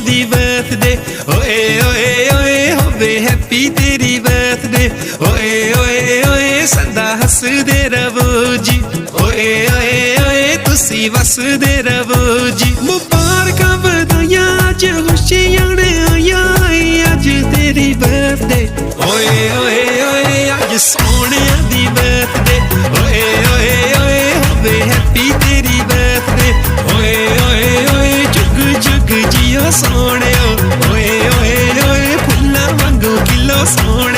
दी birthday ओए ओए ओए होवे हैप्पी तेरी बर्थडे ओए ओए ओए सदा हसदे रवो जी ओए ओए ओए तुसी वसदे रवो जी मुबारकां बधाइयां अज खुशियां ने आइयां अज तेरी बर्थडे ओए ओए ओए अज सोहणिया दी बर्थडे ओए ओए ओए होवे हैप्पी तेरी बर्थडे ओए ओए ओए जुग जुग जियो सोहणियो ओए ओए ओए फुल्लां वांगू खिलो सोहणियो